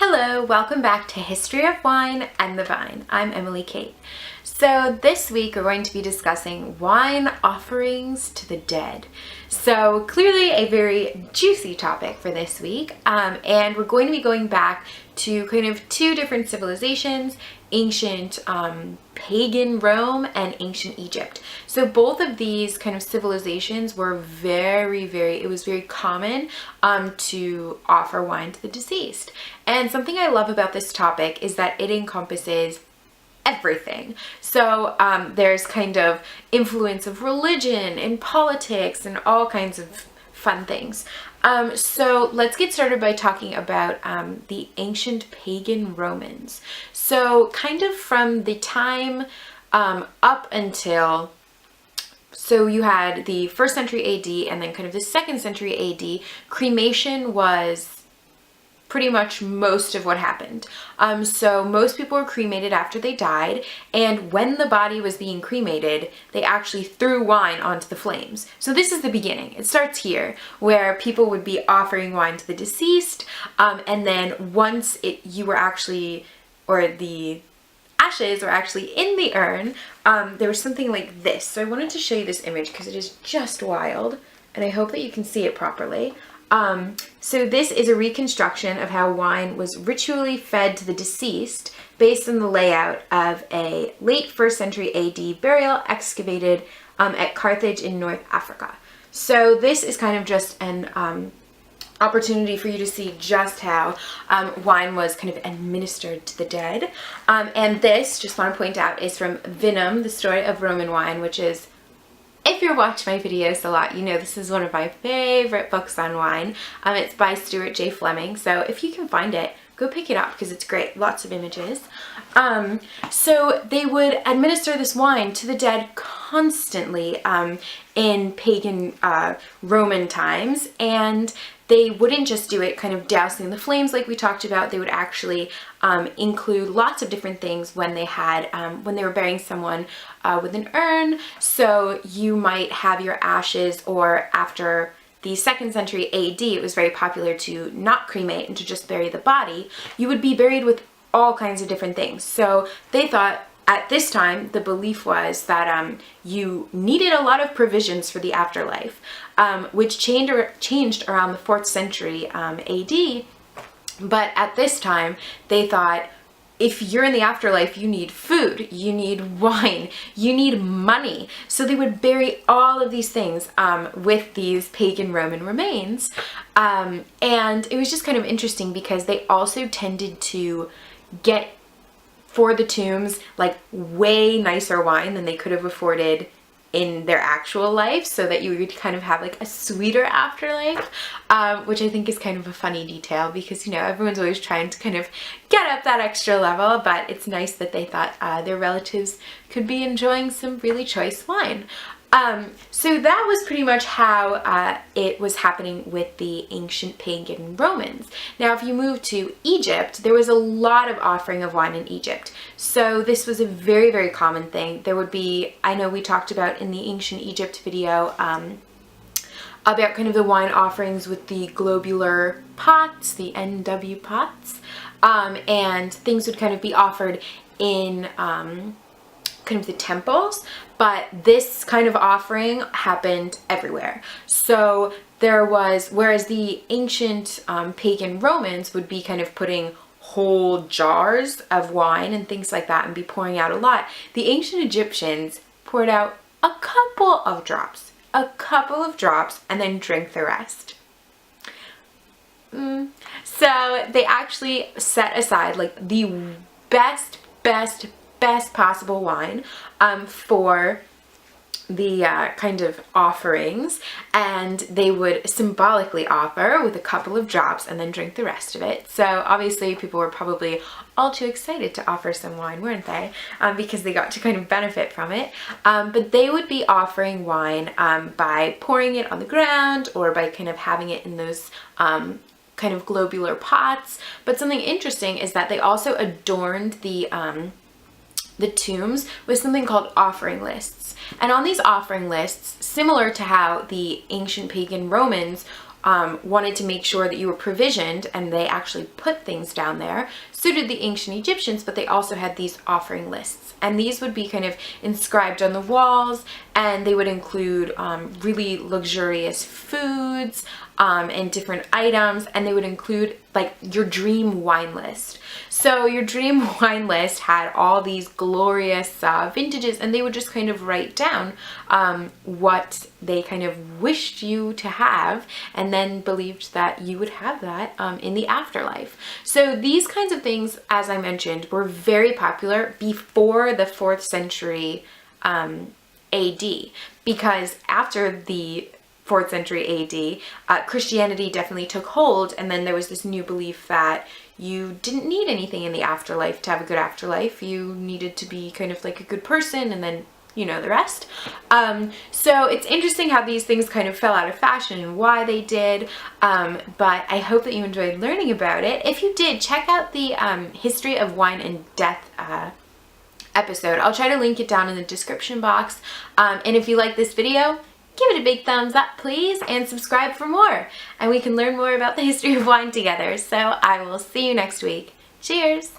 Hello, welcome back to History of Wine and the Vine. I'm Emily Kate. So this week we're going to be discussing wine offerings to the dead. So clearly a very juicy topic for this week, and we're going to be going back to kind of two different civilizations, ancient pagan Rome and ancient Egypt. So both of these kind of civilizations were it was very common to offer wine to the deceased. And something I love about this topic is that it encompasses everything. So there's kind of influence of religion and politics and all kinds of fun things. So let's get started by talking about the ancient pagan Romans. So kind of from the time up until, so you had the 1st century AD and then kind of the 2nd century AD, cremation was pretty much most of what happened. So most people were cremated after they died, and when the body was being cremated, they actually threw wine onto the flames. So this is the beginning. It starts here, where people would be offering wine to the deceased, and then once the ashes were actually in the urn, there was something like this. So I wanted to show you this image because it is just wild, and I hope that you can see it properly. So this is a reconstruction of how wine was ritually fed to the deceased based on the layout of a late 1st century AD burial excavated at Carthage in North Africa. So this is kind of just an opportunity for you to see just how wine was kind of administered to the dead. And this, just want to point out, is from Vinum, The Story of Roman Wine, which is, if you're watching my videos a lot, you know this is one of my favorite books on wine. It's by Stuart J. Fleming, so if you can find it, go pick it up because it's great. Lots of images. So they would administer this wine to the dead constantly in pagan Roman times, and they wouldn't just do it kind of dousing the flames like we talked about. They would actually include lots of different things when they had when they were burying someone with an urn. So you might have your ashes, or after the 2nd century AD, it was very popular to not cremate and to just bury the body. You would be buried with all kinds of different things. So they thought at this time, the belief was that you needed a lot of provisions for the afterlife, which changed around the 4th century AD. But at this time, they thought, if you're in the afterlife, you need food, you need wine, you need money. So they would bury all of these things with these pagan Roman remains. And it was just kind of interesting because they also tended to get, for the tombs, like way nicer wine than they could have afforded in their actual life, so that you would kind of have like a sweeter afterlife, which I think is kind of a funny detail because, you know, everyone's always trying to kind of get up that extra level, but it's nice that they thought their relatives could be enjoying some really choice wine. So that was pretty much how it was happening with the ancient pagan Romans. Now, if you move to Egypt, there was a lot of offering of wine in Egypt. So this was a very, very common thing. There would be, I know we talked about in the ancient Egypt video, about kind of the wine offerings with the globular pots, the NW pots, and things would kind of be offered in kind of the temples, but this kind of offering happened everywhere. So there was, whereas the ancient pagan Romans would be kind of putting whole jars of wine and things like that and be pouring out a lot, the ancient Egyptians poured out a couple of drops, and then drank the rest. So they actually set aside like the best possible wine for the kind of offerings, and they would symbolically offer with a couple of drops and then drink the rest of it. So obviously people were probably all too excited to offer some wine, weren't they? Because they got to kind of benefit from it. But they would be offering wine by pouring it on the ground or by kind of having it in those kind of globular pots. But something interesting is that they also adorned the tombs with something called offering lists. And on these offering lists, similar to how the ancient pagan Romans wanted to make sure that you were provisioned, and they actually put things down there. So did the ancient Egyptians, but they also had these offering lists. And these would be kind of inscribed on the walls, and they would include really luxurious foods and different items, and they would include like your dream wine list. So your dream wine list had all these glorious vintages, and they would just kind of write down what they kind of wished you to have, and then believed that you would have that in the afterlife. So these kinds of things, as I mentioned, were very popular before the 4th century AD, because after the 4th century AD, Christianity definitely took hold, and then there was this new belief that you didn't need anything in the afterlife to have a good afterlife. You needed to be kind of like a good person, and then you know the rest. So it's interesting how these things kind of fell out of fashion and why they did, but I hope that you enjoyed learning about it. If you did, check out the History of Wine and Death episode. I'll try to link it down in the description box, and if you like this video, give it a big thumbs up, please, and subscribe for more, and we can learn more about the history of wine together. So I will see you next week. Cheers!